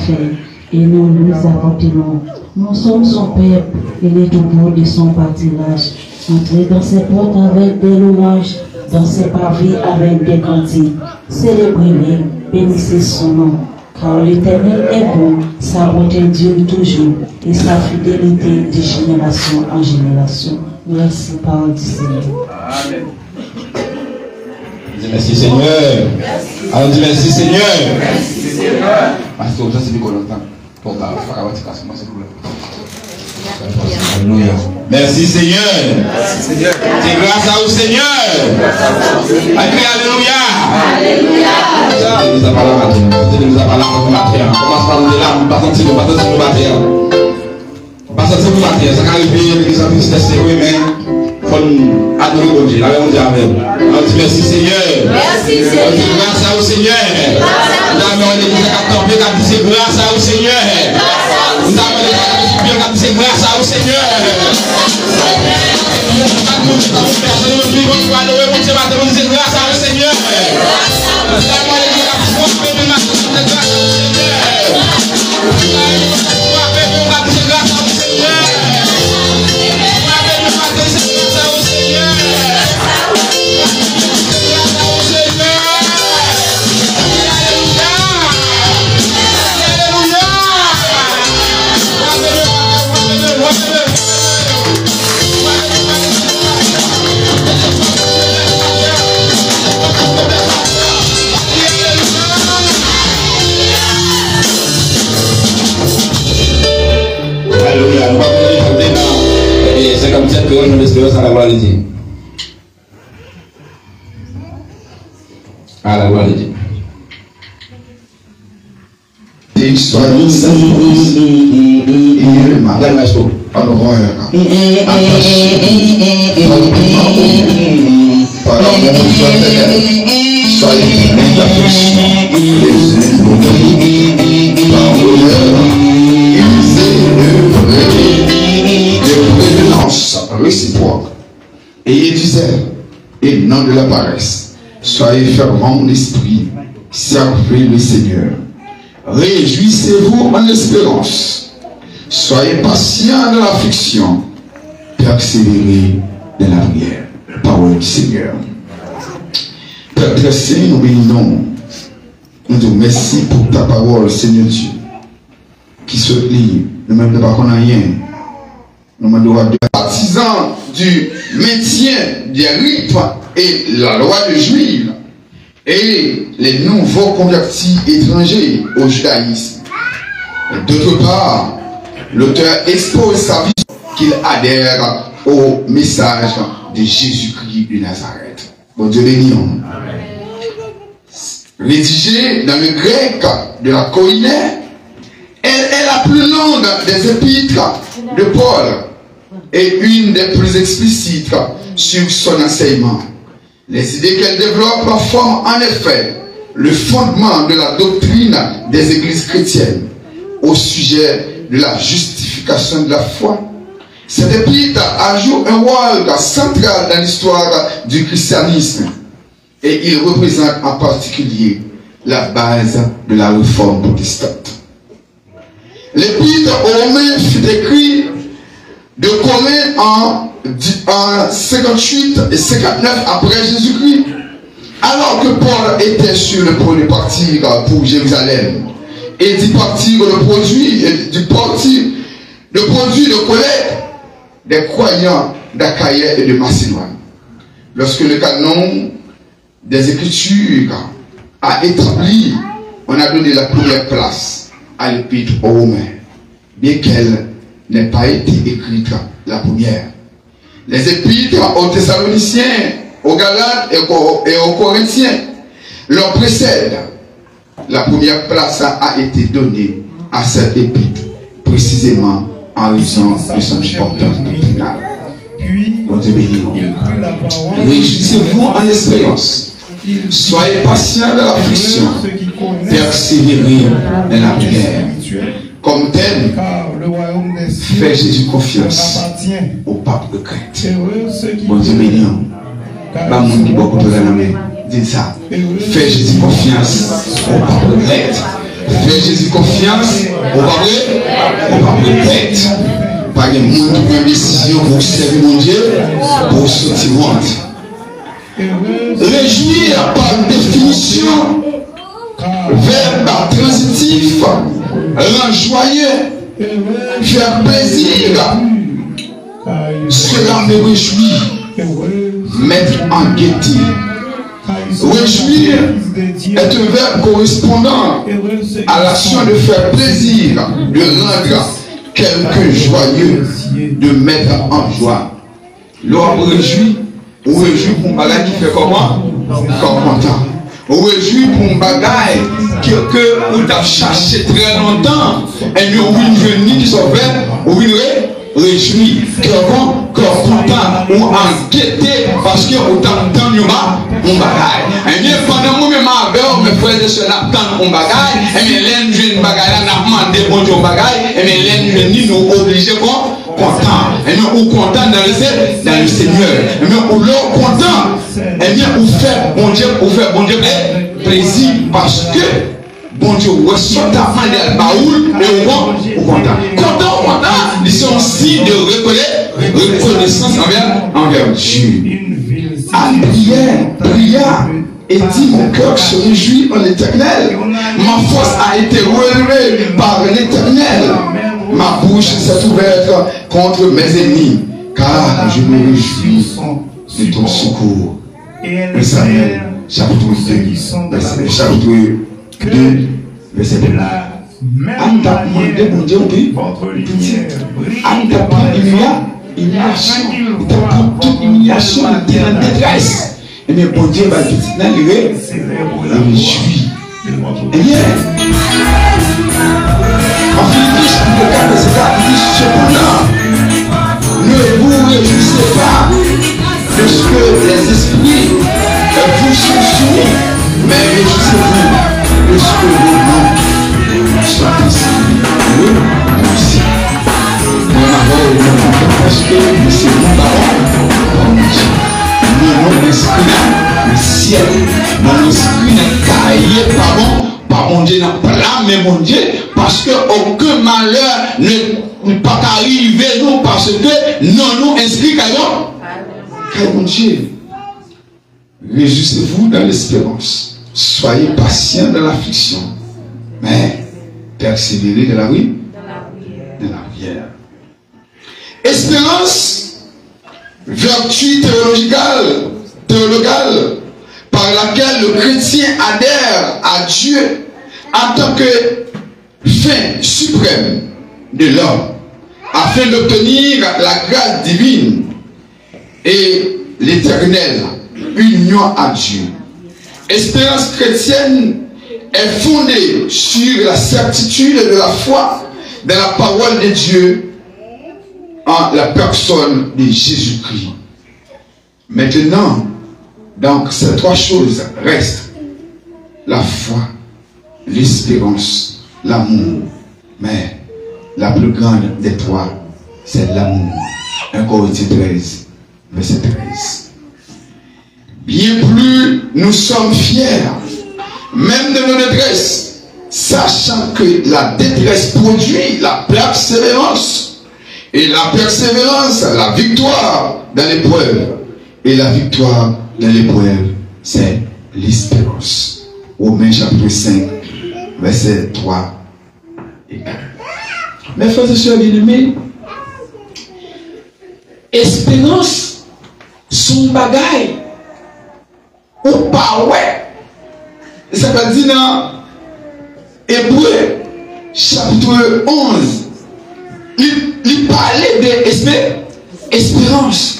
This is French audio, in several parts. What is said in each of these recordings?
fait, et nous nous appartenons. Nous sommes son peuple et les troupeaux de son pâturage. Entrez dans ses portes avec des louanges, dans ses pavés avec des cantiques. Célébrez-le, bénissez son nom. Car l'Éternel est bon, sa bonté dure toujours, et sa fidélité de génération en génération. Merci, parole du Seigneur. Amen. Merci Seigneur. Alors dis merci Seigneur. Merci Seigneur. Parce que ça c'est plus longtemps. Alléluia. Merci Seigneur. C'est grâce à vous Seigneur. Alléluia. Alléluia. C'est nous a parlé matin. C'est nous a parlé matin. Commence par nous là, pas sentir nous, pas sentir nous matin. Pas sentir nous matin. Ça arrive les gens qui se oui mais faut adorer bon Dieu. La même Dieu avec. On dit merci Seigneur. Merci Seigneur. On dit grâce à vous Seigneur. Nous avons l'église à tomber quand c'est grâce à vous Seigneur. Nous avons l'église quand c'est grâce à vous Seigneur. C'est grâce à vous Seigneur. Nous avons l'église à tromper de ma c'est grâce à vous Seigneur. C'est grâce à vous Seigneur. Alléluia, nous allons chanter dans 57 périodes de l'espérance à la gloire de Dieu. À la gloire de Dieu. Réciproque. Ayez du zèle et non de la paresse. Soyez fervents d'esprit, servez le Seigneur. Réjouissez-vous en espérance. Soyez patients dans l'affliction. Persévérez dans la prière. Parole du Seigneur. Père très saint, nous bénissons. Nous te remercions pour ta parole, Seigneur Dieu, qui se lit. Nous-mêmes ne pas rien. Nous demandons des partisans du maintien des rites et la loi de Juif et les nouveaux convertis étrangers au judaïsme. D'autre part, l'auteur expose sa vie qu'il adhère au message de Jésus-Christ de Nazareth. Bon Dieu béni. Rédigé dans le grec de la Koiné, elle est la plus longue des épîtres de Paul et une des plus explicites sur son enseignement. Les idées qu'elle développe forment en effet le fondement de la doctrine des églises chrétiennes au sujet de la justification de la foi. Cet épître a joué un rôle central dans l'histoire du christianisme et il représente en particulier la base de la réforme protestante. L'épître aux Romains fut écrit de Corinthe en 58 et 59 après Jésus-Christ, alors que Paul était sur le point de partir pour Jérusalem et d'y partir de collecte des croyants d'Achaïe et de Macédoine. Lorsque le canon des Écritures a établi, on a donné la première place à l'épître aux Romains, bien qu'elle n'ait pas été écrite la première. Les épîtres aux Thessaloniciens, aux Galates et aux Corinthiens leur précèdent. La première place a été donnée à cette épître, précisément en raison de son importance doctrinale. Réjouissez-vous en espérance. Soyez patients dans l'affliction. Persévérez dans la prière. Comme tel, fais Jésus confiance au pape de crainte. Bon Dieu béni. Pas mon qui beaucoup de la main. Dites ça. Fais Jésus confiance au pape de crainte. Fais Jésus confiance, on va vrai, on va peut-être. Pas de monde qui prend une décision pour servir mon Dieu, pour sortir monde. Réjouir par définition, verbe transitif, rend joyeux, faire plaisir. Cela me réjouit, mettre en gaieté. Réjouir est un verbe correspondant à l'action de faire plaisir, de rendre quelqu'un joyeux, de mettre en joie. L'on réjouit, on réjouit pour un bagage qui fait comment? Comme content. On réjouit pour un bagage que vous avez cherché très longtemps. Et nous, on jeune qui sont verts, on réjouit, cœur content, ou inquiété parce que vous attendez un bagage. Et bien, pendant que je mes frères et sœurs attendent un bagage, et bien, l'un jeune bagage, on a demandé bon Dieu bagage, et bien, l'un jeune nous obligés content. Et bien, ou content dans le Seigneur. Et bien, ou l'autre content. Et bien, ou fait bon Dieu plaisir parce que bon Dieu reçoit ta main de la baoul et ou content. Content, ils sont aussi de reconnaissance envers Dieu. Anne pria et dit mon cœur se réjouit en l'Éternel. Ma force a été relevée par l'Éternel. Ma bouche s'est ouverte contre mes ennemis, car je me réjouis de ton secours. Samuel, chapitre 2, verset 2. Anne t'a demandé, mon Dieu, Anne t'a pris humiliation, il t'a pris toute humiliation, il était en détresse. Et bien, bon Dieu va dire, il réjouit. Eh bien, en Philippiens, chapitre 4, verset 4, il dit, cependant, ne vous réjouissez pas de ce que les esprits vous sont soumis, mais réjouissez-vous de ce que vos noms soient inscrits. Eux aussi. Mon amour, parce que c'est mon parole. Nous inscrits dans le ciel, nous inscrits dans le cahier, par mon Dieu, dans là, mais mon Dieu, parce que aucun malheur ne peut pas arriver nous, parce que nous inscrits car mon Dieu. Réjouissez-vous dans l'espérance. Soyez patients dans l'affliction. Mais persévérez dans la vie. Dans la prière. Espérance, vertu théologale par laquelle le chrétien adhère à Dieu en tant que fin suprême de l'homme, afin d'obtenir la grâce divine et l'éternelle union à Dieu. Espérance chrétienne est fondée sur la certitude de la foi dans la parole de Dieu en la personne de Jésus-Christ. Maintenant, donc ces trois choses restent la foi, l'espérance, l'amour. Mais la plus grande des trois, c'est l'amour. 1 Corinthiens 13, verset 13. Bien plus nous sommes fiers, même de nos détresses, sachant que la détresse produit la persévérance, et la persévérance, la victoire dans l'épreuve, et la victoire dans l'épreuve, c'est l'espérance. Romains chapitre 5, verset 3 et 4. Mes frères et sœurs bien-aimés, espérance, son bagaille, ou pas ouais. Ça veut dire dans Hébreu chapitre 11, il parlait d'espérance.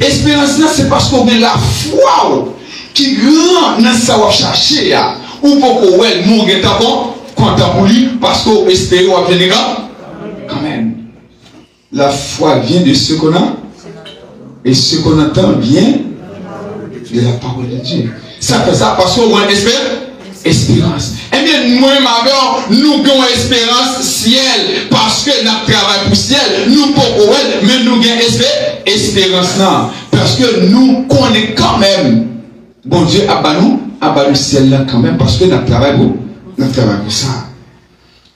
Espérance, c'est parce qu'on a la foi qui grand dans ça va chercher. Ou pourquoi ouais, nous sommes contents pour lui parce qu'on espère qu'on va venir quand même. La foi vient de ce qu'on a et ce qu'on entend vient de la parole de Dieu. Ça fait ça parce qu'on a une espérance. Eh bien, nous avons espérance ciel parce que nous travaillons pour ciel. Nous pouvons, mais nous avons espérance là. Parce que nous connaissons quand même. Bon Dieu, à nous ciel là quand même parce que nous travaillons pour ça.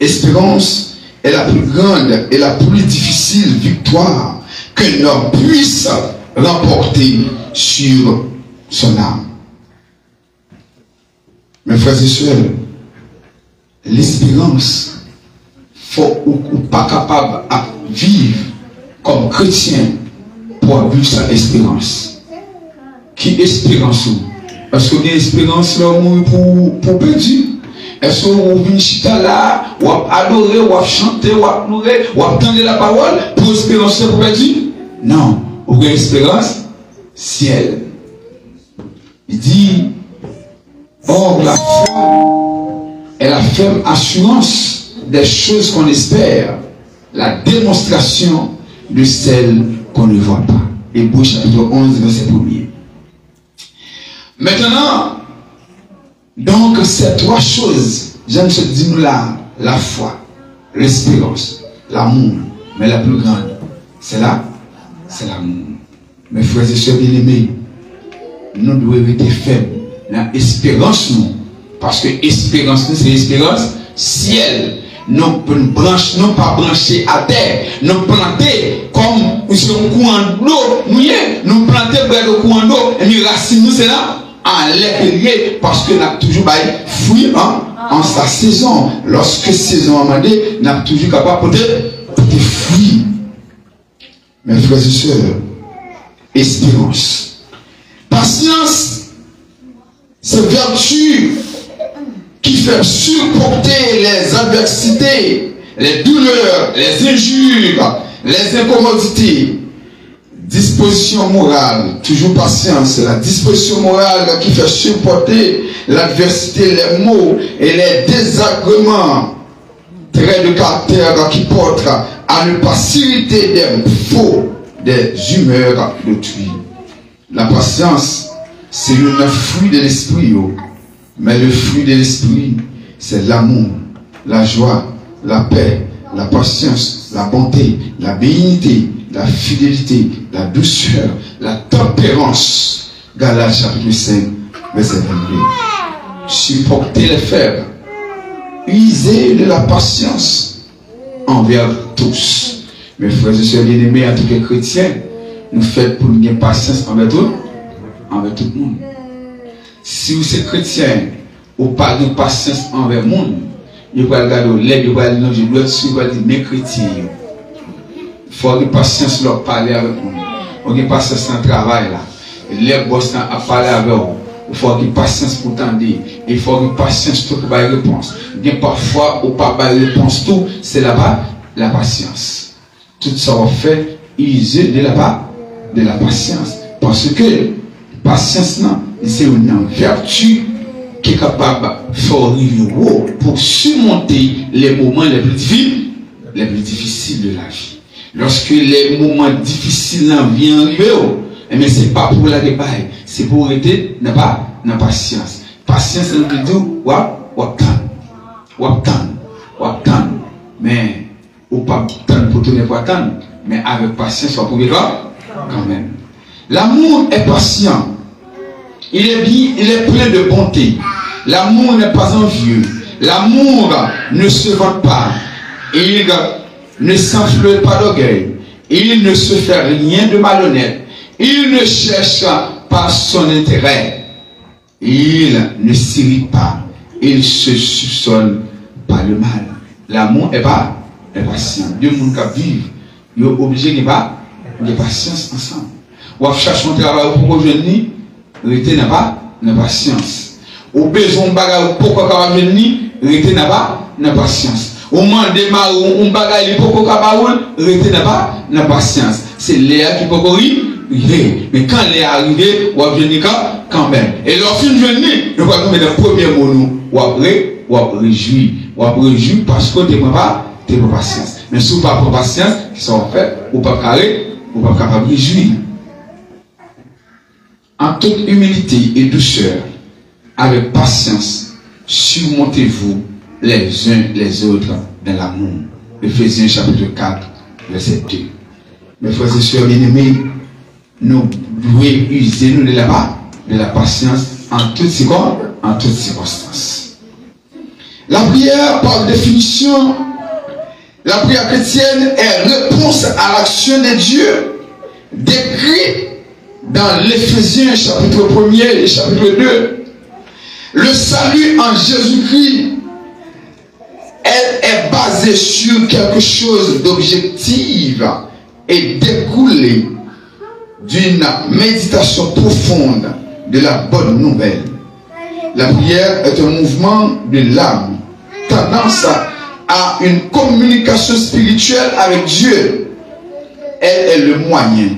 Espérance est la plus grande et la plus difficile victoire qu'un homme puisse remporter sur son âme. Mes frères et sœurs, l'espérance, faut ou pas capable de vivre comme chrétien pour vivre sa espérance. Qui espérance ou? Est-ce que vous avez espérance là pour perdu? Est-ce que vous venez chita là, ou adorer, ou chanter, ou pleurer, ou entendre la parole pour espérance pour perdu? Non, vous avez espérance ciel. Il dit, or la foi est la ferme assurance des choses qu'on espère, la démonstration de celles qu'on ne voit pas. Hébreux chapitre 11, verset 1er. Maintenant, donc ces trois choses, j'aime se dire là, la foi, l'espérance, l'amour, mais la plus grande, c'est là, c'est l'amour. Mes frères et sœurs bien-aimés, nous devons être faibles dans l'espérance, nous, parce que l'espérance, c'est l'espérance ciel. Nous branche, non pas brancher à terre, nous planter comme sur un courant d'eau, nous planter près de courant d'eau, et nous racines, nous c'est là. En l'air parce que nous avons toujours fruit en sa saison. Lorsque saison a demandé, nous avons toujours capable de fruits. Mes frères et sœurs, espérance. Patience, c'est vertu qui fait supporter les adversités, les douleurs, les injures, les incommodités. Disposition morale, toujours patience, c'est la disposition morale qui fait supporter l'adversité, les maux et les désagréments, traits de caractère qui portent à ne pas s'irriter des faux, des humeurs d'autrui. La patience, c'est le fruit de l'esprit, mais le fruit de l'esprit, c'est l'amour, la joie, la paix, la patience, la bonté, la bénignité, la fidélité, la douceur, la tempérance. Galates chapitre 5, verset 22. Supporter les faibles. Usez de la patience envers tous. Mes frères et sœurs bien-aimés, en tant que chrétiens, nous faisons pour nous patience envers tout le monde. Si vous êtes chrétien, ou pas de patience envers le monde, vous pouvez regarder l'aide, vous pouvez dire, je dois suivre mes chrétiens. Il faut avoir patience leur parler avec nous. Il faut avoir patience dans le travail là. Les boss à parler avec vous. Il faut avoir patience pour t'entendre. Il faut avoir patience pour trouver une réponse. Il y a parfois où pas de réponse tout, c'est là-bas la patience. Tout ça va faire user de la patience. Parce que patience c'est une vertu qui est capable de faire arriver pour surmonter les moments les plus difficiles de la vie. Lorsque les moments difficiles viennent arriver, mais ce n'est pas pour la débaille, c'est pour arrêter dans la patience. Patience, c'est le dire, waptan. Mais, ou pas pour tourner pour attendre, mais avec patience, on peut quand même. L'amour est patient. Il est plein de bonté. L'amour n'est pas envieux. L'amour ne se vante pas. Il ne s'enfle pas d'orgueil. Il ne se fait rien de malhonnête. Il ne cherche pas son intérêt. Il ne s'irrite pas. Il se soupçonne pas le mal. L'amour est patient. Deux monde qui vivent, ils sont obligés de patience ensemble. Ou chercher un travail pour venir, rester n'a patience. Ou besoin de bagarre pourquoi venir, rester n'a patience. Au moment de marron, on bagaille pour rester n'a patience. C'est Léa qui peut arriver. Mais quand Léa arrive, on va venir quand même. Et lorsqu'il venir, on va tomber dans le premier mot, ou après, on va réjouir. On va réjouir parce que tu n'as pas patience. Mais si vous n'avez pas patience, qui sont faits, ou pas carré, ou pas capable de réjouir. En toute humilité et douceur, avec patience, surmontez-vous les uns les autres dans l'amour. Éphésiens chapitre 4, verset 2. Mes frères et sœurs bien-aimés, nous devons user de la patience en toutes circonstances. La prière, par définition, la prière chrétienne est réponse à l'action de Dieu, décrit dans l'Éphésiens chapitre 1er et chapitre 2. Le salut en Jésus-Christ, elle est basée sur quelque chose d'objectif et découlée d'une méditation profonde de la bonne nouvelle. La prière est un mouvement de l'âme, tendance à une communication spirituelle avec Dieu. Elle est le moyen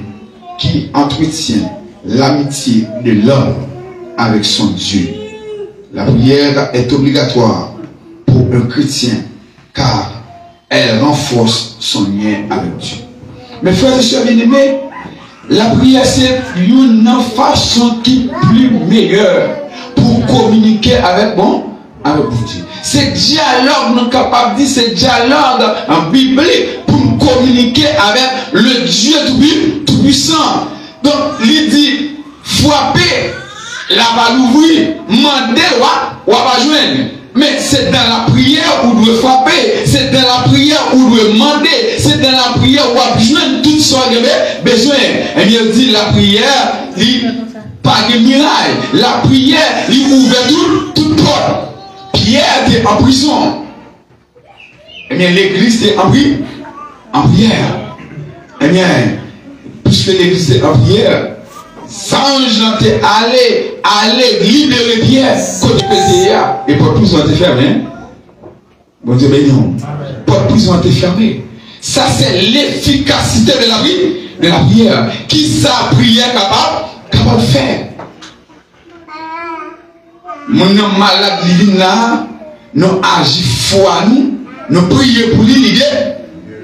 qui entretient l'amitié de l'homme avec son Dieu. La prière est obligatoire pour un chrétien car elle renforce son lien avec Dieu. Mes frères et sœurs bien-aimés, la prière c'est une façon qui est plus meilleure pour communiquer avec Dieu. C'est dialogue, nous sommes capables de dire, c'est dialogue en biblique pour nous communiquer avec le Dieu tout-puissant. Donc, il dit, frapper, la va l'ouvrir, demander, ou va joindre. Mais c'est dans la prière où vous devez frapper, c'est dans la prière où vous devez demander, c'est dans la prière où vous devez joindre tout ce que vous avez besoin. Et bien, il dit, la prière, il pas de miracle. La prière, il ouvre toute porte. Pierre était en prison. Eh bien, l'église était en prière. Eh bien, puisque l'église était en prière, Sange était allé libérer Pierre. Côté PTA, et pas de prison était fermée. Bon Dieu, mais non. Pas de prison était fermée. Ça, c'est l'efficacité de la vie, de la prière. Qui sa prière capable de faire? Mon homme malade, il là, nous agissons foi, nous prions pour lui,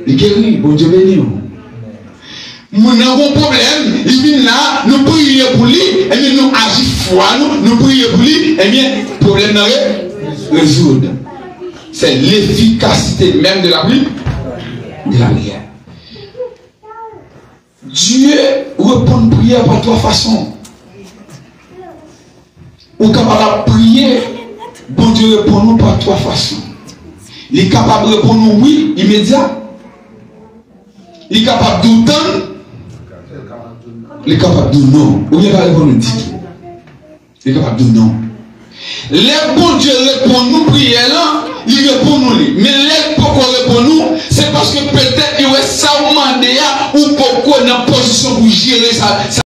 il guérit. Bon Dieu béni. Mon homme problème, il vient là, nous prions pour lui, et bien nous agissons foi, nous prions pour lui, et bien le problème est résoudre. C'est l'efficacité même de la prière. Dieu répond à prière par trois façons. Ou capable de prier, bon Dieu répond nous par trois façons. Il est capable de répondre oui, immédiat. Il est capable de d'entendre. Il est capable de non. Ou bien il va répondre dit tout. Il est capable de non. Les bon Dieu répond nous prière là, il répond nous. Mais les pourquoi répond nous, c'est parce que peut-être il y a ça ou mandé ou pourquoi dans position pour gérer ça.